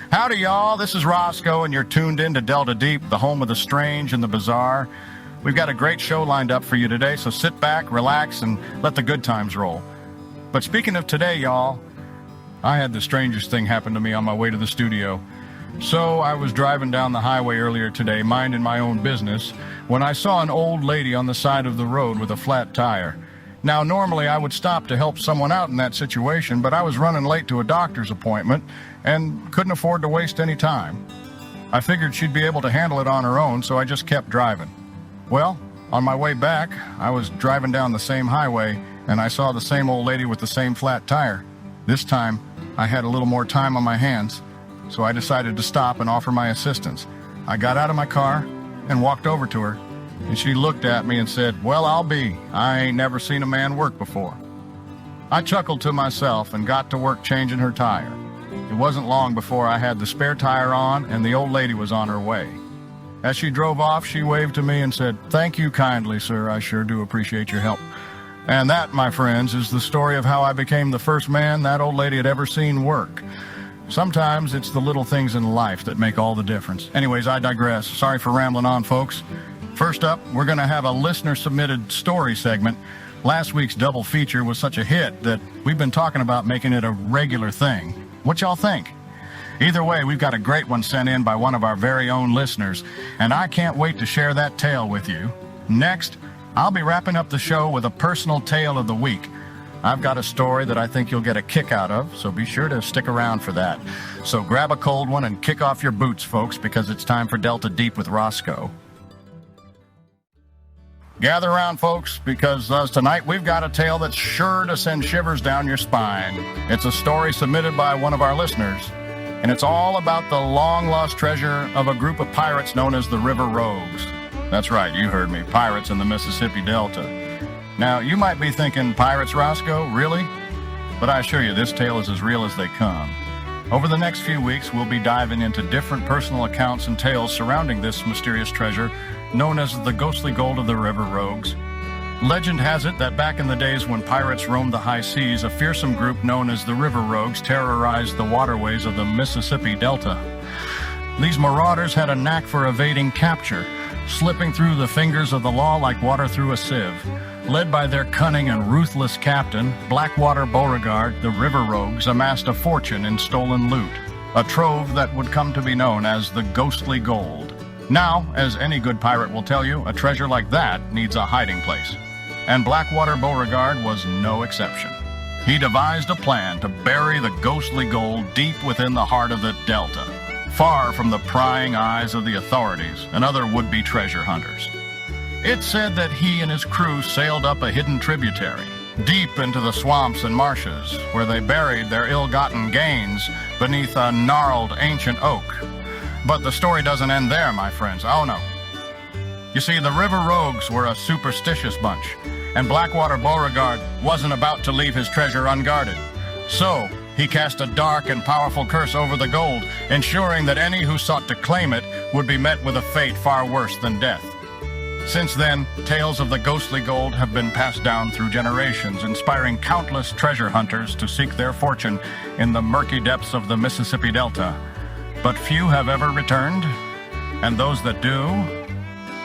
Howdy, y'all. This is Roscoe, and you're tuned in to Delta Deep, the home of the strange and the bizarre. We've got a great show lined up for you today, so sit back, relax, and let the good times roll. But speaking of today, y'all, I had the strangest thing happen to me on my way to the studio. So I was driving down the highway earlier today, minding my own business, when I saw an old lady on the side of the road with a flat tire. Now, normally I would stop to help someone out in that situation, but I was running late to a doctor's appointment and couldn't afford to waste any time. I figured she'd be able to handle it on her own, so I just kept driving. Well, on my way back, I was driving down the same highway, and I saw the same old lady with the same flat tire. This time, I had a little more time on my hands, so I decided to stop and offer my assistance. I got out of my car and walked over to her, and she looked at me and said, "Well, I'll be. I ain't never seen a man work before." I chuckled to myself and got to work changing her tire. It wasn't long before I had the spare tire on and the old lady was on her way. As she drove off, she waved to me and said, "Thank you kindly, sir. I sure do appreciate your help." And that, my friends, is the story of how I became the first man that old lady had ever seen work. Sometimes it's the little things in life that make all the difference. Anyways, I digress. Sorry for rambling on, folks. First up, we're going to have a listener-submitted story segment. Last week's double feature was such a hit that we've been talking about making it a regular thing. What y'all think? Either way, we've got a great one sent in by one of our very own listeners, and I can't wait to share that tale with you. Next, I'll be wrapping up the show with a personal tale of the week. I've got a story that I think you'll get a kick out of, so be sure to stick around for that. So grab a cold one and kick off your boots, folks, because it's time for Delta Deep with Roscoe. Gather around, folks, because tonight we've got a tale that's sure to send shivers down your spine. It's a story submitted by one of our listeners, and it's all about the long-lost treasure of a group of pirates known as the River Rogues. That's right, you heard me, pirates in the Mississippi Delta. Now, you might be thinking, pirates, Roscoe? Really? But I assure you, this tale is as real as they come. Over the next few weeks, we'll be diving into different personal accounts and tales surrounding this mysterious treasure, known as the ghostly gold of the River Rogues. Legend has it that back in the days when pirates roamed the high seas, a fearsome group known as the River Rogues terrorized the waterways of the Mississippi Delta. These marauders had a knack for evading capture, slipping through the fingers of the law like water through a sieve. Led by their cunning and ruthless captain, Blackwater Beauregard, the River Rogues amassed a fortune in stolen loot, a trove that would come to be known as the ghostly gold. Now, as any good pirate will tell you, a treasure like that needs a hiding place. And Blackwater Beauregard was no exception. He devised a plan to bury the ghostly gold deep within the heart of the Delta, far from the prying eyes of the authorities and other would-be treasure hunters. It's said that he and his crew sailed up a hidden tributary, deep into the swamps and marshes, where they buried their ill-gotten gains beneath a gnarled ancient oak. But the story doesn't end there, my friends. Oh, no. You see, the River Rogues were a superstitious bunch, and Blackwater Beauregard wasn't about to leave his treasure unguarded. So, he cast a dark and powerful curse over the gold, ensuring that any who sought to claim it would be met with a fate far worse than death. Since then, tales of the ghostly gold have been passed down through generations, inspiring countless treasure hunters to seek their fortune in the murky depths of the Mississippi Delta. But few have ever returned, and those that do,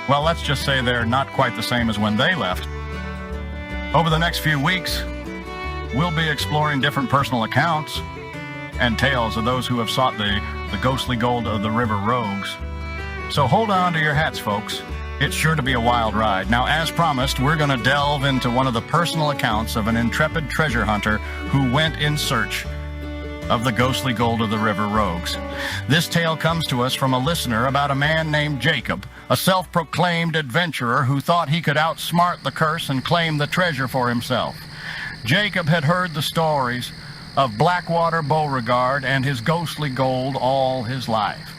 well, let's just say they're not quite the same as when they left. Over the next few weeks, we'll be exploring different personal accounts and tales of those who have sought the ghostly gold of the River Rogues. So hold on to your hats, folks. It's sure to be a wild ride. Now, as promised, we're going to delve into one of the personal accounts of an intrepid treasure hunter who went in search of the ghostly gold of the River Rogues. This tale comes to us from a listener about a man named Jacob, a self-proclaimed adventurer who thought he could outsmart the curse and claim the treasure for himself. Jacob had heard the stories of Blackwater Beauregard and his ghostly gold all his life.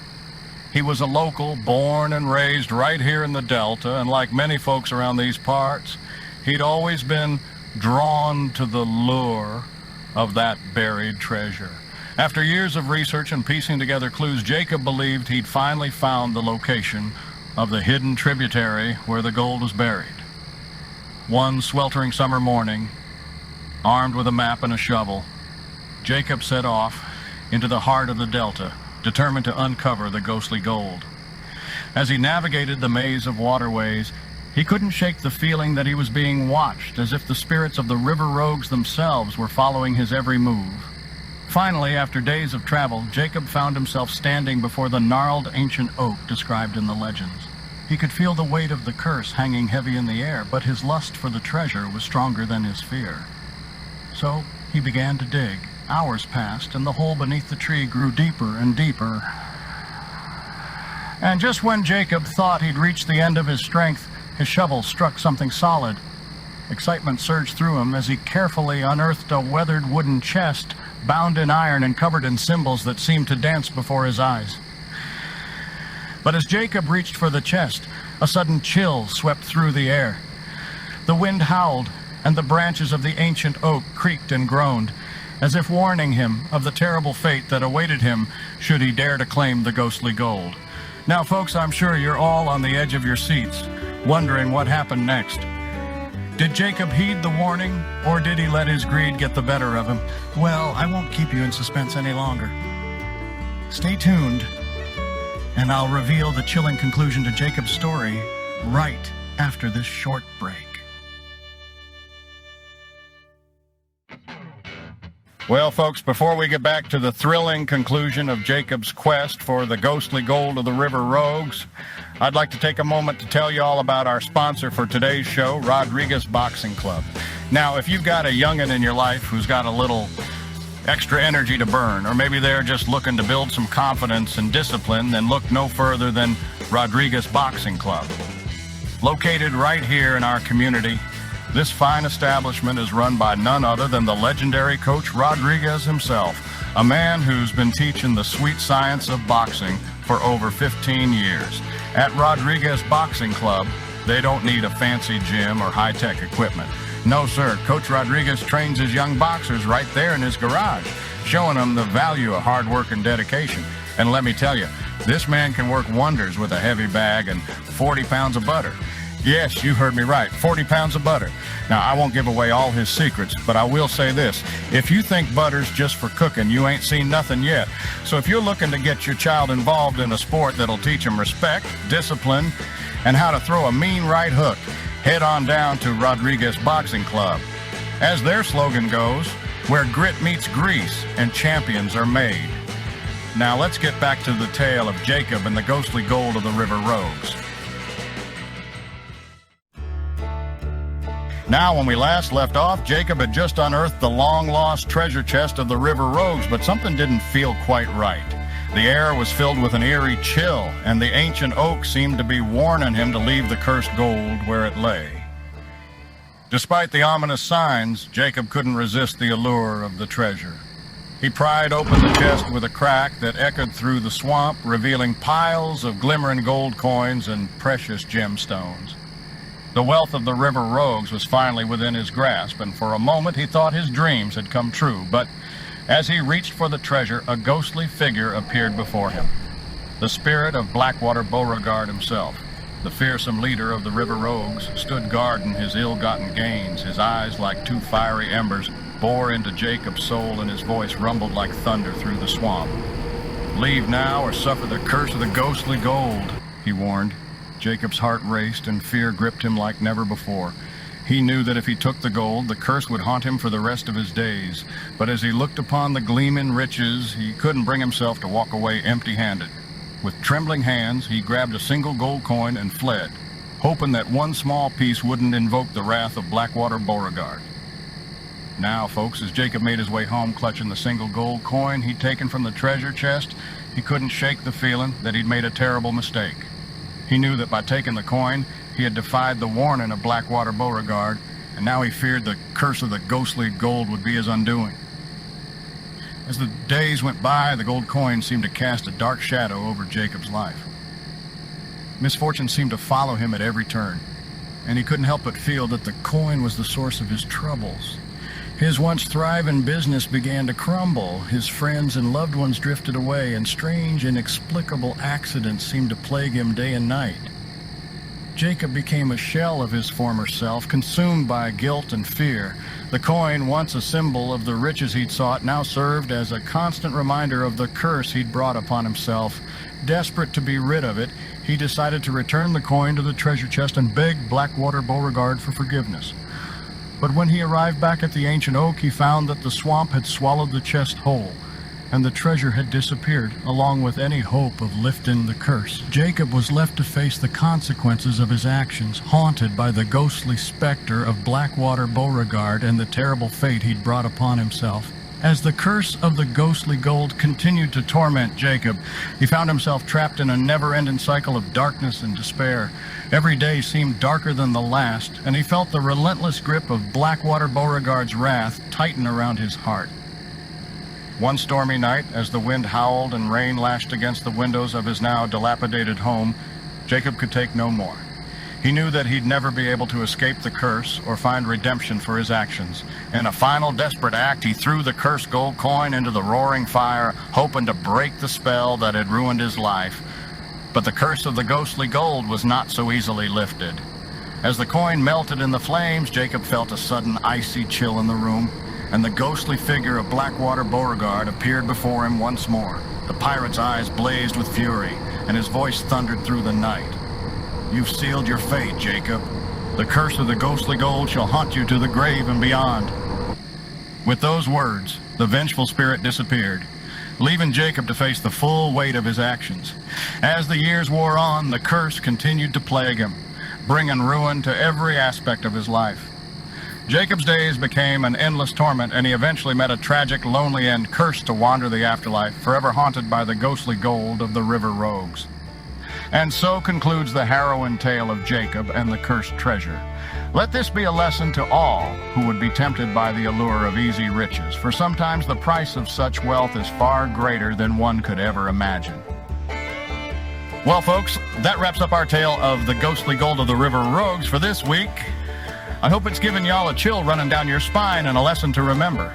He was a local, born and raised right here in the Delta, and like many folks around these parts, he'd always been drawn to the lure of that buried treasure. After years of research and piecing together clues, Jacob believed he'd finally found the location of the hidden tributary where the gold was buried. One sweltering summer morning, armed with a map and a shovel, Jacob set off into the heart of the Delta, determined to uncover the ghostly gold. As he navigated the maze of waterways, he couldn't shake the feeling that he was being watched, as if the spirits of the river rogues themselves were following his every move. Finally, after days of travel, Jacob found himself standing before the gnarled ancient oak described in the legends. He could feel the weight of the curse hanging heavy in the air, but his lust for the treasure was stronger than his fear. So he began to dig. Hours passed, and the hole beneath the tree grew deeper and deeper. And just when Jacob thought he'd reached the end of his strength, his shovel struck something solid. Excitement surged through him as he carefully unearthed a weathered wooden chest, bound in iron and covered in symbols that seemed to dance before his eyes. But as Jacob reached for the chest, a sudden chill swept through the air. The wind howled, and the branches of the ancient oak creaked and groaned, as if warning him of the terrible fate that awaited him should he dare to claim the ghostly gold. Now, folks, I'm sure you're all on the edge of your seats, wondering what happened next. Did Jacob heed the warning, or did he let his greed get the better of him? Well, I won't keep you in suspense any longer. Stay tuned, and I'll reveal the chilling conclusion to Jacob's story right after this short break. Well, folks, before we get back to the thrilling conclusion of Jacob's quest for the ghostly gold of the river rogues, I'd like to take a moment to tell you all about our sponsor for today's show, Rodriguez Boxing Club. Now, if you've got a youngin' in your life who's got a little extra energy to burn, or maybe they're just looking to build some confidence and discipline, then look no further than Rodriguez Boxing Club. Located right here in our community, this fine establishment is run by none other than the legendary Coach Rodriguez himself, a man who's been teaching the sweet science of boxing for over 15 years. At Rodriguez Boxing Club, they don't need a fancy gym or high-tech equipment. No, sir. Coach Rodriguez trains his young boxers right there in his garage, showing them the value of hard work and dedication. And let me tell you, this man can work wonders with a heavy bag and 40 pounds of butter. Yes, you heard me right, 40 pounds of butter. Now, I won't give away all his secrets, but I will say this. If you think butter's just for cooking, you ain't seen nothing yet. So if you're looking to get your child involved in a sport that'll teach them respect, discipline, and how to throw a mean right hook, head on down to Rodriguez Boxing Club. As their slogan goes, where grit meets grease and champions are made. Now, let's get back to the tale of Jacob and the ghostly gold of the river rogues. Now, when we last left off, Jacob had just unearthed the long-lost treasure chest of the river rogues, but something didn't feel quite right. The air was filled with an eerie chill, and the ancient oak seemed to be warning him to leave the cursed gold where it lay. Despite the ominous signs, Jacob couldn't resist the allure of the treasure. He pried open the chest with a crack that echoed through the swamp, revealing piles of glimmering gold coins and precious gemstones. The wealth of the river rogues was finally within his grasp, and for a moment he thought his dreams had come true. But as he reached for the treasure, a ghostly figure appeared before him. The spirit of Blackwater Beauregard himself, the fearsome leader of the river rogues, stood guarding his ill-gotten gains. His eyes, like two fiery embers, bore into Jacob's soul, and his voice rumbled like thunder through the swamp. "Leave now or suffer the curse of the ghostly gold," he warned. Jacob's heart raced and fear gripped him like never before. He knew that if he took the gold, the curse would haunt him for the rest of his days. But as he looked upon the gleaming riches, he couldn't bring himself to walk away empty-handed. With trembling hands, he grabbed a single gold coin and fled, hoping that one small piece wouldn't invoke the wrath of Blackwater Beauregard. Now, folks, as Jacob made his way home clutching the single gold coin he'd taken from the treasure chest, he couldn't shake the feeling that he'd made a terrible mistake. He knew that by taking the coin, he had defied the warning of Blackwater Beauregard, and now he feared the curse of the ghostly gold would be his undoing. As the days went by, the gold coin seemed to cast a dark shadow over Jacob's life. Misfortune seemed to follow him at every turn, and he couldn't help but feel that the coin was the source of his troubles. His once thriving business began to crumble. His friends and loved ones drifted away, and strange, inexplicable accidents seemed to plague him day and night. Jacob became a shell of his former self, consumed by guilt and fear. The coin, once a symbol of the riches he'd sought, now served as a constant reminder of the curse he'd brought upon himself. Desperate to be rid of it, he decided to return the coin to the treasure chest and beg Blackwater Beauregard for forgiveness. But when he arrived back at the ancient oak, he found that the swamp had swallowed the chest whole, and the treasure had disappeared, along with any hope of lifting the curse. Jacob was left to face the consequences of his actions, haunted by the ghostly specter of Blackwater Beauregard and the terrible fate he'd brought upon himself. As the curse of the ghostly gold continued to torment Jacob, he found himself trapped in a never-ending cycle of darkness and despair. Every day seemed darker than the last, and he felt the relentless grip of Blackwater Beauregard's wrath tighten around his heart. One stormy night, as the wind howled and rain lashed against the windows of his now dilapidated home, Jacob could take no more. He knew that he'd never be able to escape the curse or find redemption for his actions. In a final desperate act, he threw the cursed gold coin into the roaring fire, hoping to break the spell that had ruined his life. But the curse of the ghostly gold was not so easily lifted. As the coin melted in the flames, Jacob felt a sudden icy chill in the room, and the ghostly figure of Blackwater Beauregard appeared before him once more. The pirate's eyes blazed with fury, and his voice thundered through the night. "You've sealed your fate, Jacob. The curse of the ghostly gold shall haunt you to the grave and beyond." With those words, the vengeful spirit disappeared, leaving Jacob to face the full weight of his actions. As the years wore on, the curse continued to plague him, bringing ruin to every aspect of his life. Jacob's days became an endless torment, and he eventually met a tragic, lonely end, cursed to wander the afterlife, forever haunted by the ghostly gold of the river rogues. And so concludes the harrowing tale of Jacob and the cursed treasure. Let this be a lesson to all who would be tempted by the allure of easy riches, for sometimes the price of such wealth is far greater than one could ever imagine. Well, folks, that wraps up our tale of the ghostly gold of the river rogues for this week. I hope it's given y'all a chill running down your spine and a lesson to remember.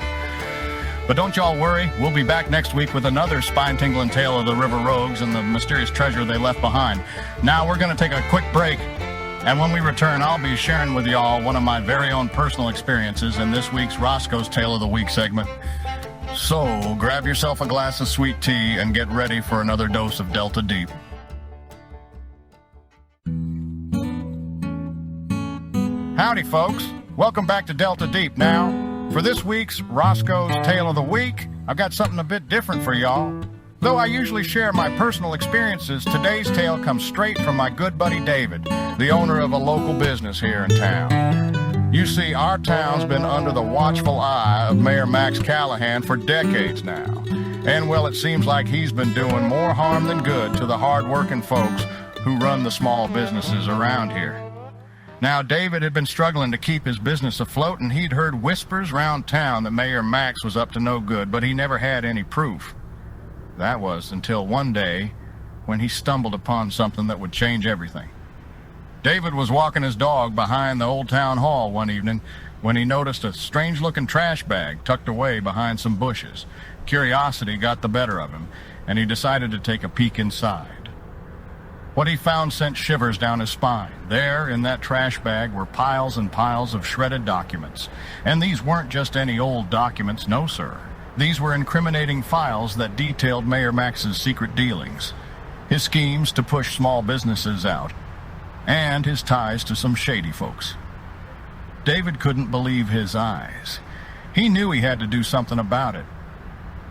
But don't y'all worry, we'll be back next week with another spine-tingling tale of the river rogues and the mysterious treasure they left behind. Now we're going to take a quick break, and when we return, I'll be sharing with y'all one of my very own personal experiences in this week's Roscoe's Tale of the Week segment. So grab yourself a glass of sweet tea and get ready for another dose of Delta Deep. Howdy, folks. Welcome back to Delta Deep now. For this week's Roscoe's Tale of the Week, I've got something a bit different for y'all. Though I usually share my personal experiences, today's tale comes straight from my good buddy David, the owner of a local business here in town. You see, our town's been under the watchful eye of Mayor Max Callahan for decades now. And well, it seems like he's been doing more harm than good to the hard-working folks who run the small businesses around here. Now, David had been struggling to keep his business afloat, and he'd heard whispers round town that Mayor Max was up to no good, but he never had any proof. That was until one day when he stumbled upon something that would change everything. David was walking his dog behind the old town hall one evening when he noticed a strange-looking trash bag tucked away behind some bushes. Curiosity got the better of him, and he decided to take a peek inside. What he found sent shivers down his spine. There, in that trash bag, were piles and piles of shredded documents. And these weren't just any old documents, no, sir. These were incriminating files that detailed Mayor Max's secret dealings, his schemes to push small businesses out, and his ties to some shady folks. David couldn't believe his eyes. He knew he had to do something about it.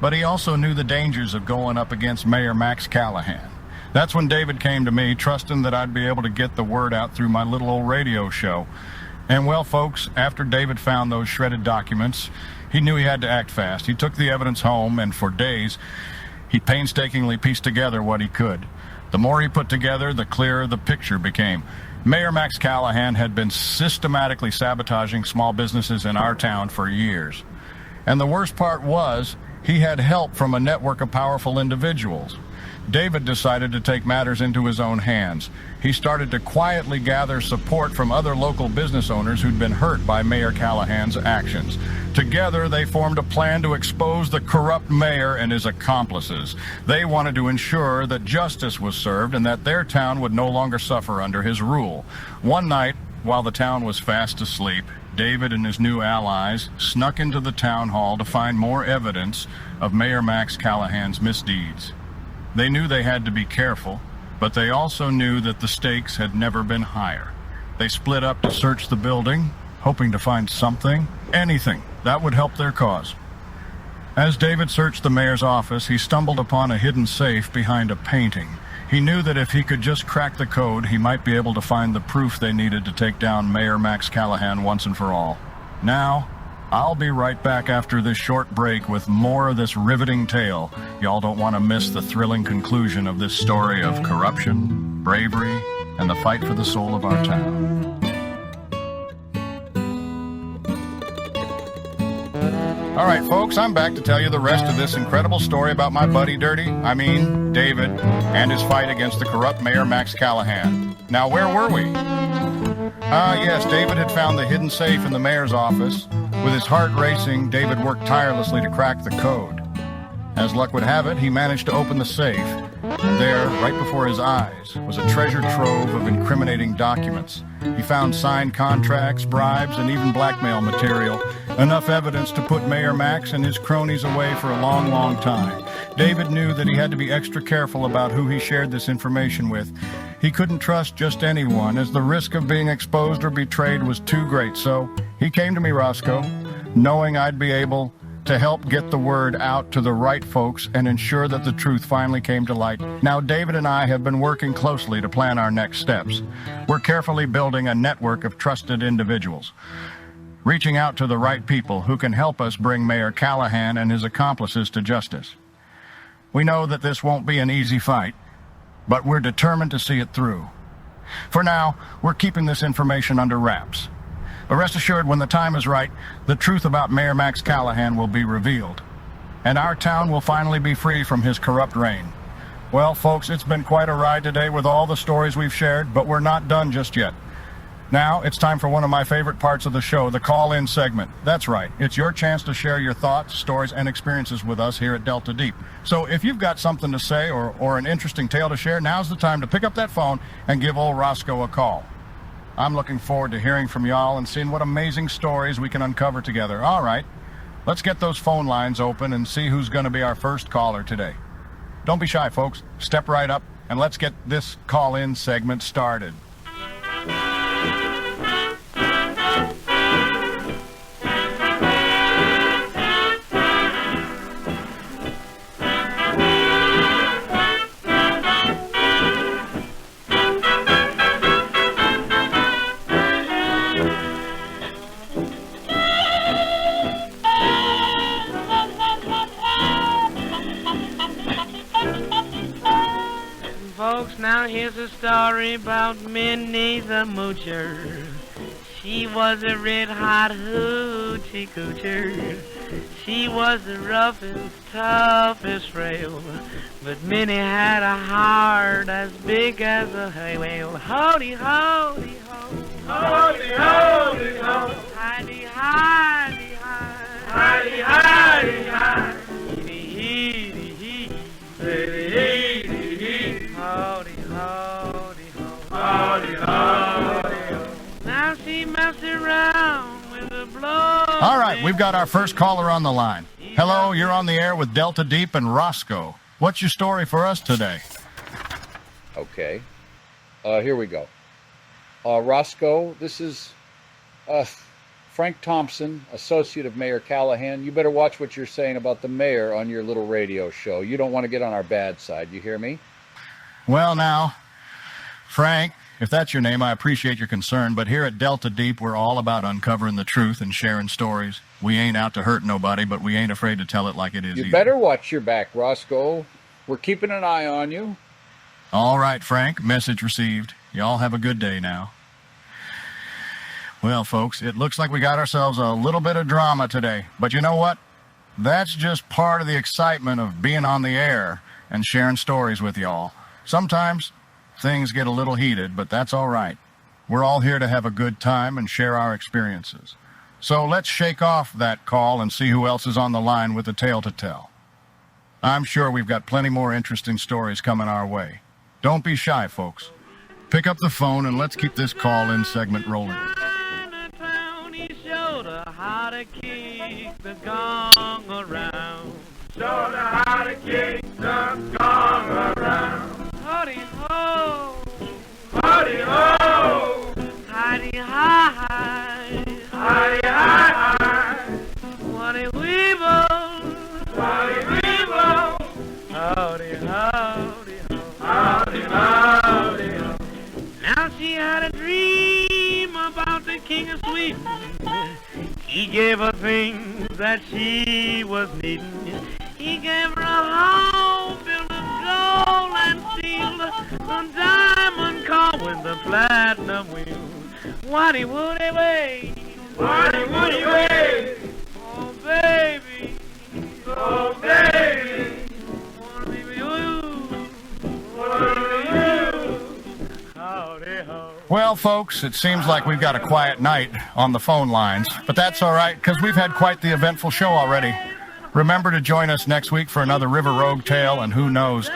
But he also knew the dangers of going up against Mayor Max Callahan. That's when David came to me, trusting that I'd be able to get the word out through my little old radio show. And well, folks, after David found those shredded documents, he knew he had to act fast. He took the evidence home, and for days, he painstakingly pieced together what he could. The more he put together, the clearer the picture became. Mayor Max Callahan had been systematically sabotaging small businesses in our town for years. And the worst part was, he had help from a network of powerful individuals. David decided to take matters into his own hands. He started to quietly gather support from other local business owners who'd been hurt by Mayor Callahan's actions. Together, they formed a plan to expose the corrupt mayor and his accomplices. They wanted to ensure that justice was served and that their town would no longer suffer under his rule. One night, while the town was fast asleep, David and his new allies snuck into the town hall to find more evidence of Mayor Max Callahan's misdeeds. They knew they had to be careful, but they also knew that the stakes had never been higher. They split up to search the building, hoping to find something, anything, that would help their cause. As David searched the mayor's office, he stumbled upon a hidden safe behind a painting. He knew that if he could just crack the code, he might be able to find the proof they needed to take down Mayor Max Callahan once and for all. Now, I'll be right back after this short break with more of this riveting tale. Y'all don't want to miss the thrilling conclusion of this story of corruption, bravery, and the fight for the soul of our town. All right, folks, I'm back to tell you the rest of this incredible story about my buddy David, and his fight against the corrupt Mayor Max Callahan. Now, where were we? Yes, David had found the hidden safe in the mayor's office. With his heart racing, David worked tirelessly to crack the code. As luck would have it, he managed to open the safe. And there, right before his eyes, was a treasure trove of incriminating documents. He found signed contracts, bribes, and even blackmail material, enough evidence to put Mayor Max and his cronies away for a long, long time. David knew that he had to be extra careful about who he shared this information with. He couldn't trust just anyone, as the risk of being exposed or betrayed was too great. So he came to me, Roscoe, knowing I'd be able to help get the word out to the right folks and ensure that the truth finally came to light. Now, David and I have been working closely to plan our next steps. We're carefully building a network of trusted individuals, reaching out to the right people who can help us bring Mayor Callahan and his accomplices to justice. We know that this won't be an easy fight, but we're determined to see it through. For now, we're keeping this information under wraps. But rest assured, when the time is right, the truth about Mayor Max Callahan will be revealed, and our town will finally be free from his corrupt reign. Well, folks, it's been quite a ride today with all the stories we've shared, but we're not done just yet. Now, it's time for one of my favorite parts of the show, the call-in segment. That's right, it's your chance to share your thoughts, stories, and experiences with us here at Delta Deep. So if you've got something to say or an interesting tale to share, now's the time to pick up that phone and give old Roscoe a call. I'm looking forward to hearing from y'all and seeing what amazing stories we can uncover together. All right, let's get those phone lines open and see who's going to be our first caller today. Don't be shy, folks. Step right up and let's get this call-in segment started. Folks, now here's a story about Minnie the Moocher. She was a red-hot hoochie coocher. She was the roughest, toughest frail, but Minnie had a heart as big as a hay whale. Howdy, howdy, ho. Howdy, howdy, ho. Hidey, hidey, hi. Hidey, hidey, hi. Heedy, hee. Hidey, hidey, hee. Howdy, howdy, ho. Howdy, howdy, ho. Now she messed around with a blow. All right, we've got our first caller on the line. Hello, you're on the air with Delta Deep and Roscoe. What's your story for us today? Okay. Here we go. Roscoe, this is Frank Thompson, associate of Mayor Callahan. You better watch what you're saying about the mayor on your little radio show. You don't want to get on our bad side. You hear me? Well, now, Frank, if that's your name, I appreciate your concern, but here at Delta Deep, we're all about uncovering the truth and sharing stories. We ain't out to hurt nobody, but we ain't afraid to tell it like it is You either. better watch your back, Roscoe. We're keeping an eye on you. All right, Frank, message received. Y'all have a good day now. Well, folks, it looks like we got ourselves a little bit of drama today, but you know what? That's just part of the excitement of being on the air. and sharing stories with y'all. Sometimes things get a little heated, but that's all right. We're all here to have a good time and share our experiences. So let's shake off that call and see who else is on the line with a tale to tell. I'm sure we've got plenty more interesting stories coming our way. Don't be shy, folks. Pick up the phone and let's keep this call-in segment rolling. Chinatown, he showed her how to kick the gong around. Showed her how to kick the gong around. Huddy ho, Huddy ho, hidey hi, hidey hi hi, Waddy weevil, Waddy weevil, howdy howdy ho. howdy howdy ho. Now she had a dream about the king of Sweden. He gave her things that she was needing. He gave her a home filled with gold and steel, a diamond car with the platinum wheels. Waddy woody way, Waddy woody way, oh baby, oh baby, wanna be with you, what are you? howdy ho. Well, folks, it seems like we've got a quiet night on the phone lines, but that's all right because we've had quite the eventful show already. Remember to join us next week for another River Rogue tale, and who knows,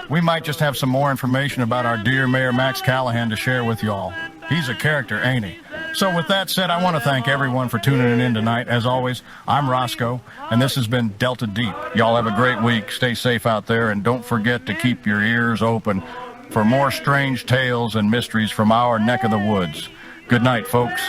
we might just have some more information about our dear Mayor Max Callahan to share with y'all. He's a character, ain't he? So with that said, I want to thank everyone for tuning in tonight. As always, I'm Roscoe, and this has been Delta Deep. Y'all have a great week. Stay safe out there, and don't forget to keep your ears open for more strange tales and mysteries from our neck of the woods. Good night, folks.